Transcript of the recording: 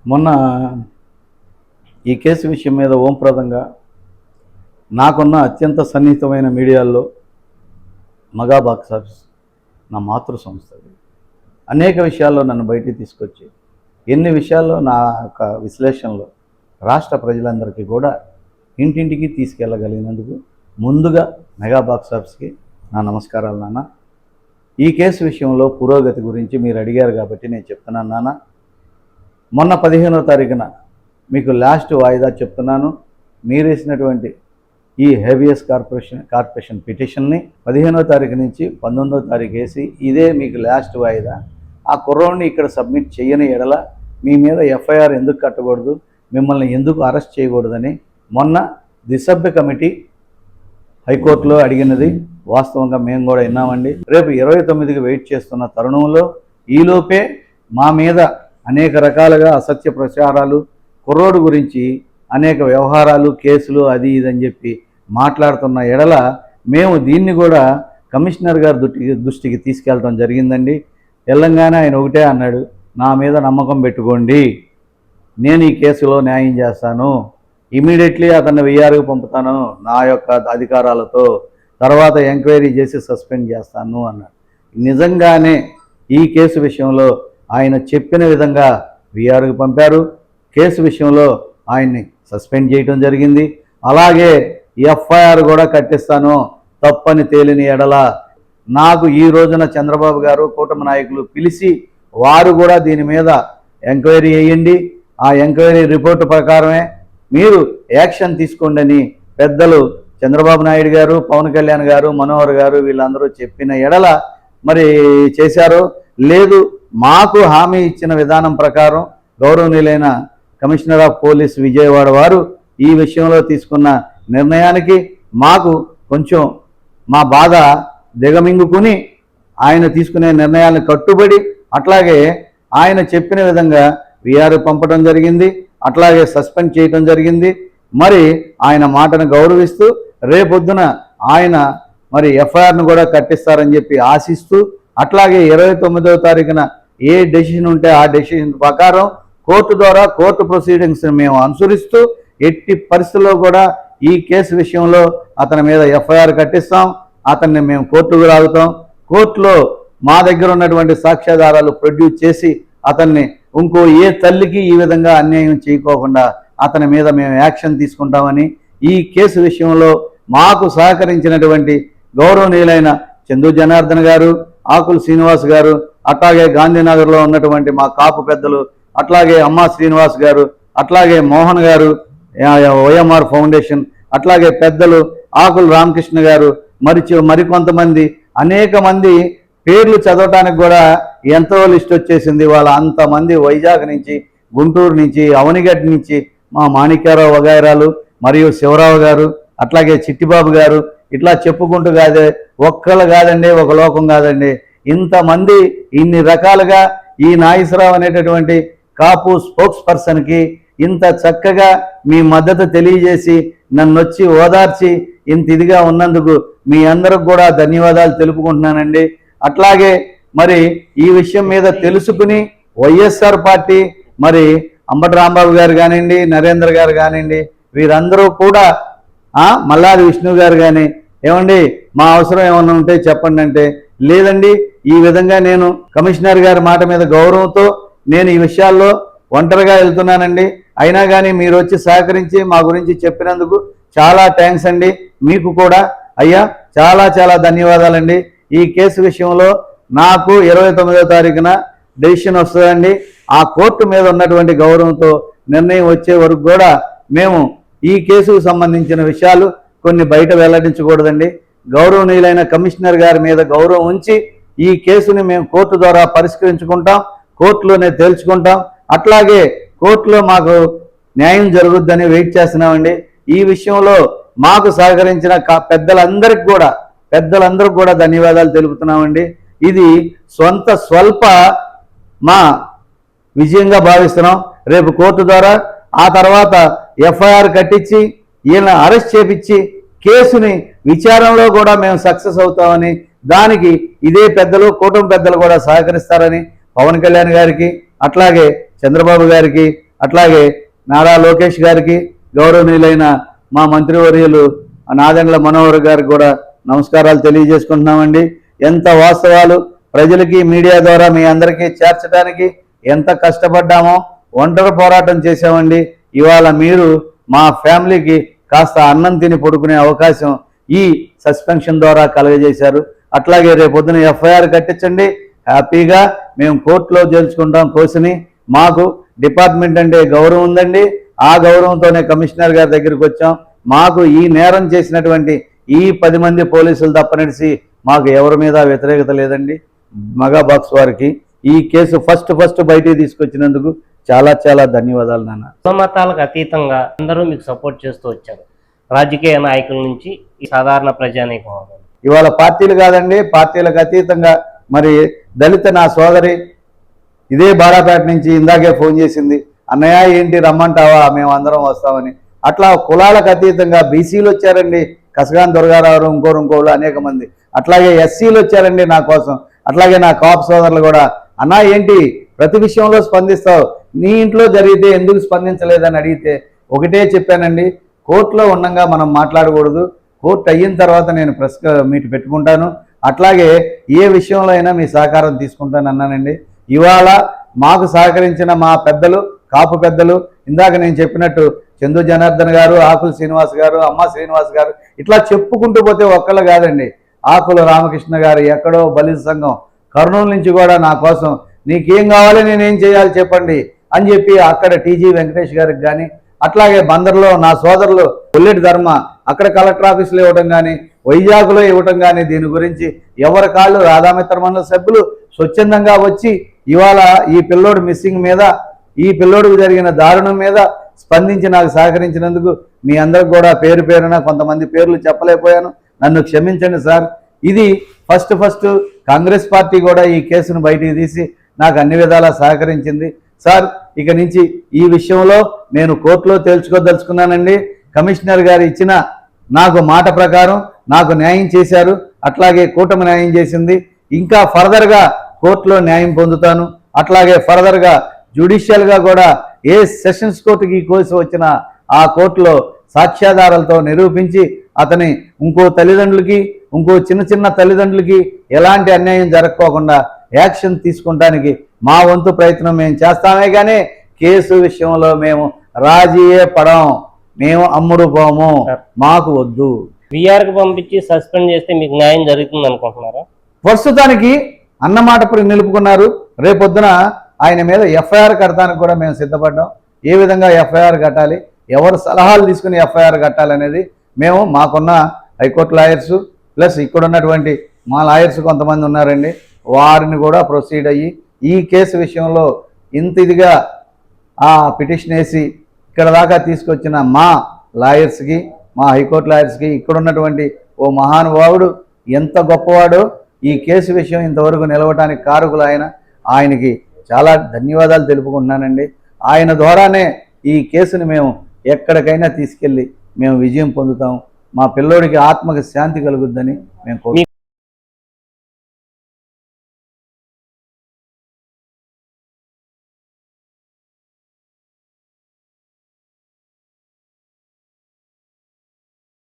మొన్న ఈ కేసు విషయం మీద ఓంప్రదంగా నాకున్న అత్యంత సన్నిహితమైన మీడియాల్లో మగా బాక్స్ ఆఫీస్ నా మాతృ సంస్థ అనేక విషయాల్లో నన్ను బయటికి తీసుకొచ్చి ఎన్ని విషయాల్లో నా యొక్క విశ్లేషణలో రాష్ట్ర ప్రజలందరికీ కూడా ఇంటింటికి తీసుకెళ్ళగలిగినందుకు ముందుగా మెగా బాక్స్ ఆఫీస్కి నా నమస్కారాలు నాన్న. ఈ కేసు విషయంలో పురోగతి గురించి మీరు అడిగారు కాబట్టి నేను చెప్తున్నాను నాన్న. మొన్న 15వ తారీఖున మీకు లాస్ట్ వాయిదా చెప్తున్నాను. మీరు వేసినటువంటి ఈ హెవియస్ కార్పొరేషన్ పిటిషన్ని 15వ తారీఖు నుంచి 19వ తారీఖు వేసి ఇదే మీకు లాస్ట్ వాయిదా. ఆ కుర్రోడిని ఇక్కడ సబ్మిట్ చేయని ఎడల మీ మీద ఎఫ్ఐఆర్ ఎందుకు కట్టకూడదు, మిమ్మల్ని ఎందుకు అరెస్ట్ చేయకూడదని మొన్న దిసభ్య కమిటీ హైకోర్టులో అడిగినది వాస్తవంగా మేము కూడా విన్నామండి. రేపు 29కి వెయిట్ చేస్తున్న తరుణంలో ఈలోపే మా మీద అనేక రకాలుగా అసత్య ప్రచారాలు, కుర్రోడు గురించి అనేక వ్యవహారాలు, కేసులు అది ఇదని చెప్పి మాట్లాడుతున్న ఎడల మేము దీన్ని కూడా కమిషనర్ గారి దృష్టికి తీసుకెళ్ళడం జరిగిందండి. తెలంగాణ ఆయన ఒకటే అన్నాడు, నా మీద నమ్మకం పెట్టుకోండి, నేను ఈ కేసులో న్యాయం చేస్తాను, ఇమీడియట్లీ అతన్ని విఆర్కి పంపుతాను నా యొక్క అధికారాలతో, తర్వాత ఎంక్వైరీ చేసి సస్పెండ్ చేస్తాను అన్నాడు. నిజంగానే ఈ కేసు విషయంలో ఆయన చెప్పిన విధంగా విఆర్కి పంపారు. కేసు విషయంలో ఆయన్ని సస్పెండ్ చేయడం జరిగింది. అలాగే ఎఫ్ఐఆర్ కూడా కట్టిస్తాను తప్పని తేలిని ఎడల నాకు ఈ రోజున చంద్రబాబు గారు కూటమి నాయకులు పిలిచి వారు కూడా దీని మీద ఎంక్వైరీ చేయండి, ఆ ఎంక్వైరీ రిపోర్టు ప్రకారమే మీరు యాక్షన్ తీసుకోండి అని పెద్దలు చంద్రబాబు నాయుడు గారు, పవన్ కళ్యాణ్ గారు, మనోహర్ గారు వీళ్ళందరూ చెప్పిన ఎడల మరి చేశారు. లేదు, మాకు హామీ ఇచ్చిన విధానం ప్రకారం గౌరవనీయులైన కమిషనర్ ఆఫ్ పోలీస్ విజయవాడ వారు ఈ విషయంలో తీసుకున్న నిర్ణయానికి మాకు కొంచెం మా బాధ దిగమింగుకుని ఆయన తీసుకునే నిర్ణయాలను కట్టుబడి అట్లాగే ఆయన చెప్పిన విధంగా విఆర్ పంపడం జరిగింది, అట్లాగే సస్పెండ్ చేయడం జరిగింది. మరి ఆయన మాటను గౌరవిస్తూ రేపొద్దున ఆయన మరి ఎఫ్ఐఆర్ను కూడా కట్టిస్తారని చెప్పి ఆశిస్తూ, అట్లాగే 29వ తారీఖున ఏ డెసిషన్ ఉంటే ఆ డెసిషన్ ప్రకారం కోర్టు ద్వారా కోర్టు ప్రొసీడింగ్స్ని మేము అనుసరిస్తూ ఎట్టి పరిస్థితుల్లో కూడా ఈ కేసు విషయంలో అతని మీద ఎఫ్ఐఆర్ కట్టిస్తాం, అతన్ని మేము కోర్టుకు రాగుతాం. కోర్టులో మా దగ్గర ఉన్నటువంటి సాక్ష్యాధారాలు ప్రొడ్యూస్ చేసి అతన్ని ఇంకో ఏ తల్లికి ఈ విధంగా అన్యాయం చేయకోకుండా అతని మీద మేము యాక్షన్ తీసుకుంటామని, ఈ కేసు విషయంలో మాకు సహకరించినటువంటి గౌరవనీయులైన చందు జనార్దన్ గారు, ఆకుల శ్రీనివాస్ గారు, అట్లాగే గాంధీనగర్లో ఉన్నటువంటి మా కాపు పెద్దలు, అట్లాగే అమ్మా శ్రీనివాస్ గారు, అట్లాగే మోహన్ గారు వైఎంఆర్ ఫౌండేషన్, అట్లాగే పెద్దలు ఆకుల రామకృష్ణ గారు, మరికొంతమంది అనేక మంది పేర్లు చదవటానికి కూడా ఎంతో లిస్ట్ వచ్చేసింది. వాళ్ళ అంతమంది వైజాగ్ నుంచి, గుంటూరు నుంచి, అవనిగడ్డ నుంచి మా మాణిక్యారావు వగైరాలు మరియు శివరావు గారు, అట్లాగే చిట్టిబాబు గారు, ఇట్లా చెప్పుకుంటూ కాదే ఒక్కళ్ళు కాదండి, ఒక లోకం కాదండి, ఇంతమంది ఇన్ని రకాలుగా ఈ నాగేశ్వరరావు అనేటటువంటి కాపు స్పోక్స్ పర్సన్కి ఇంత చక్కగా మీ మద్దతు తెలియజేసి నన్ను వచ్చి ఓదార్చి ఇంత ఇదిగా ఉన్నందుకు మీ అందరికి కూడా ధన్యవాదాలు తెలుపుకుంటున్నానండి. అట్లాగే మరి ఈ విషయం మీద తెలుసుకుని వైఎస్ఆర్ పార్టీ మరి అంబటి రాంబాబు గారు కానివ్వండి, నరేంద్ర గారు కానివ్వండి, వీరందరూ కూడా మల్లాది విష్ణు గారు కానీ ఏమండి మా అవసరం ఏమన్నా ఉంటే చెప్పండి అంటే, లేదండి ఈ విధంగా నేను కమిషనర్ గారి మాట మీద గౌరవంతో నేను ఈ విషయాల్లో ఒంటరిగా వెళ్తున్నానండి, అయినా కానీ మీరు వచ్చి సహకరించి మా గురించి చెప్పినందుకు చాలా థ్యాంక్స్ అండి, మీకు కూడా అయ్యా చాలా చాలా ధన్యవాదాలండి. ఈ కేసు విషయంలో నాకు 29వ తారీఖున డెసిషన్ వస్తుందండి. ఆ కోర్టు మీద ఉన్నటువంటి గౌరవంతో నిర్ణయం వచ్చే వరకు కూడా మేము ఈ కేసుకు సంబంధించిన విషయాలు కొన్ని బయట వెల్లడించకూడదండి. గౌరవనీయులైన కమిషనర్ గారి మీద గౌరవం ఉంచి ఈ కేసుని మేము కోర్టు ద్వారా పరిష్కరించుకుంటాం, కోర్టులోనే తేల్చుకుంటాం. అట్లాగే కోర్టులో మాకు న్యాయం జరుగుద్దని వెయిట్ చేస్తున్నామండి. ఈ విషయంలో మాకు సహకరించిన పెద్దలందరికీ కూడా ధన్యవాదాలు తెలుపుతున్నామండి. ఇది స్వల్ప మా విజయంగా భావిస్తున్నాం. రేపు కోర్టు ద్వారా ఆ తర్వాత ఎఫ్ఐఆర్ కట్టించి ఈయన అరెస్ట్ చేపించి కేసుని విచారణలో కూడా మేము సక్సెస్ అవుతామని, దానికి ఇదే పెద్దలు కూటమి పెద్దలు కూడా సహకరిస్తారని పవన్ కళ్యాణ్ గారికి, అట్లాగే చంద్రబాబు గారికి, అట్లాగే నారా లోకేష్ గారికి, గౌరవనీయులైన మా మంత్రివర్యులు నాదెండ్ల మనోహర్ గారికి కూడా నమస్కారాలు తెలియజేసుకుంటున్నామండి. ఎంత వాస్తవాలు ప్రజలకి మీడియా ద్వారా మీ అందరికీ చేర్చడానికి ఎంత కష్టపడ్డామో, ఒంటరి పోరాటం చేశామండి. ఇవాళ మీరు మా ఫ్యామిలీకి కాస్త అన్నం తిని పడుకునే అవకాశం ఈ సస్పెన్షన్ ద్వారా కలుగజేశారు. అట్లాగే రేపొద్దున ఎఫ్ఐఆర్ కట్టించండి, హ్యాపీగా మేము కోర్టులో చేర్చుకుంటాం కేసుని. మాకు డిపార్ట్మెంట్ అంటే గౌరవం ఉందండి, ఆ గౌరవంతోనే కమిషనర్ గారి దగ్గరికి వచ్చాం. మాకు ఈ నేరం చేసినటువంటి ఈ 10 మంది పోలీసులు తప్పనిసి మాకు ఎవరి మీద వ్యతిరేకత లేదండి. మెగా బాక్స్ వారికి ఈ కేసు ఫస్ట్ బయటికి తీసుకొచ్చినందుకు చాలా చాలా ధన్యవాదాలు నాన్న. మతాలకు అతీతంగా అందరూ మీకు సపోర్ట్ చేస్తూ వచ్చారు, రాజకీయ నాయకుల నుంచి ఈ సాధారణ ప్రజానీకం. ఇవాళ పార్టీలు కాదండి, పార్టీలకు అతీతంగా మరి దళిత నా సోదరి ఇదే బారాపేట నుంచి ఇందాకే ఫోన్ చేసింది, అన్నయ్య ఏంటి రమ్మంటావా, మేము అందరం వస్తామని. అట్లా కులాలకు అతీతంగా బీసీలు వచ్చారండి, కసగాన్ దుర్గారావు ఇంకోళ్ళు అనేక మంది. అట్లాగే ఎస్సీలు వచ్చారండి నా కోసం. అట్లాగే నా కాపు సోదరులు కూడా, అన్నా ఏంటి ప్రతి విషయంలో స్పందిస్తావు, నీ ఇంట్లో జరిగితే ఎందుకు స్పందించలేదని అడిగితే ఒకటే చెప్పానండి, కోర్టులో ఉండగా మనం మాట్లాడకూడదు, కోర్టు అయిన తర్వాత నేను ప్రెస్ మీట్ పెట్టుకుంటాను, అట్లాగే ఏ విషయంలో అయినా మీ సహకారం తీసుకుంటాను అన్నానండి. ఇవాళ మాకు సహకరించిన మా పెద్దలు, కాపు పెద్దలు, ఇందాక నేను చెప్పినట్టు చందు జనార్దన్ గారు, ఆకుల శ్రీనివాస్ గారు, అమ్మ శ్రీనివాస్ గారు, ఇట్లా చెప్పుకుంటూ పోతే ఒక్కళ్ళు కాదండి. ఆకుల రామకృష్ణ గారు ఎక్కడో బలిజ సంఘం కర్నూలు నుంచి కూడా నా కోసం నీకేం కావాలి నేనేం చేయాలి చెప్పండి అని చెప్పి అక్కడ టీజీ వెంకటేష్ గారికి కానీ, అట్లాగే బందర్లో నా సోదరులు బుల్లెట్ ధర్మ అక్కడ కలెక్టర్ ఆఫీసులో ఇవ్వడం కానీ, వైజాగ్లో ఇవ్వటం కానీ, దీని గురించి ఎవరి కాళ్ళు రాధామిత్ర మండలి సభ్యులు స్వచ్ఛందంగా వచ్చి ఇవాళ ఈ పిల్లోడు మిస్సింగ్ మీద, ఈ పిల్లోడికి జరిగిన దారుణం మీద స్పందించి నాకు సహకరించినందుకు మీ అందరికి కూడా పేరు పేరున కొంతమంది పేర్లు చెప్పలేకపోయాను, నన్ను క్షమించండి సార్. ఇది ఫస్ట్ కాంగ్రెస్ పార్టీ కూడా ఈ కేసును బయటికి తీసి నాకు అన్ని విధాలా సహకరించింది సార్. ఇక నుంచి ఈ విషయంలో నేను కోర్టులో తేల్చుకోదలుచుకున్నానండి. కమిషనర్ గారు ఇచ్చిన నాకు మాట ప్రకారం నాకు న్యాయం చేశారు, అట్లాగే కూటమి న్యాయం చేసింది. ఇంకా ఫర్దర్గా కోర్టులో న్యాయం పొందుతాను. అట్లాగే ఫర్దర్గా జ్యుడిషియల్గా కూడా ఏ సెషన్స్ కోర్టుకి ఈ కేసు వచ్చినా ఆ కోర్టులో సాక్ష్యాధారాలతో నిరూపించి అతని ఇంకో తల్లిదండ్రులకి, ఇంకో చిన్న తల్లిదండ్రులకి ఎలాంటి అన్యాయం జరగకోకుండా యాక్షన్ తీసుకుంటానికి మా వంతు ప్రయత్నం మేము చేస్తామే. కానీ కేసు విషయంలో మేము రాజీయే పడం, మేము అమ్ముడు పోము, మాకు వద్దు. విఆర్కి పంపించి సస్పెండ్ చేస్తే మీకు న్యాయం జరుగుతుంది అనుకుంటున్నారా? ప్రస్తుతానికి అన్నమాట నిలుపుకున్నారు. రేపొద్దున ఆయన మీద ఎఫ్ఐఆర్ కడతానికి కూడా మేము సిద్ధపడ్డాం. ఏ విధంగా ఎఫ్ఐఆర్ కట్టాలి, ఎవరు సలహాలు తీసుకుని ఎఫ్ఐఆర్ కట్టాలనేది మేము మాకున్న హైకోర్టు లాయర్సు ప్లస్ ఇక్కడ ఉన్నటువంటి మా లాయర్స్ కొంతమంది ఉన్నారండి, వారిని కూడా ప్రొసీడ్ అయ్యి ఈ కేసు విషయంలో ఇంత ఇదిగా ఆ పిటిషన్ వేసి ఇక్కడ దాకా తీసుకొచ్చిన మా లాయర్స్కి, మా హైకోర్టు లాయర్స్కి, ఇక్కడ ఉన్నటువంటి ఓ మహానుభావుడు ఎంత గొప్పవాడో ఈ కేసు విషయం ఇంతవరకు నిలవటానికి కారకులు ఆయనకి చాలా ధన్యవాదాలు తెలుపుకుంటున్నానండి. ఆయన ద్వారానే ఈ కేసుని మేము ఎక్కడికైనా తీసుకెళ్ళి మేము విజయం పొందుతాం. మా పిల్లోడికి ఆత్మకి శాంతి కలుగుద్దని మేము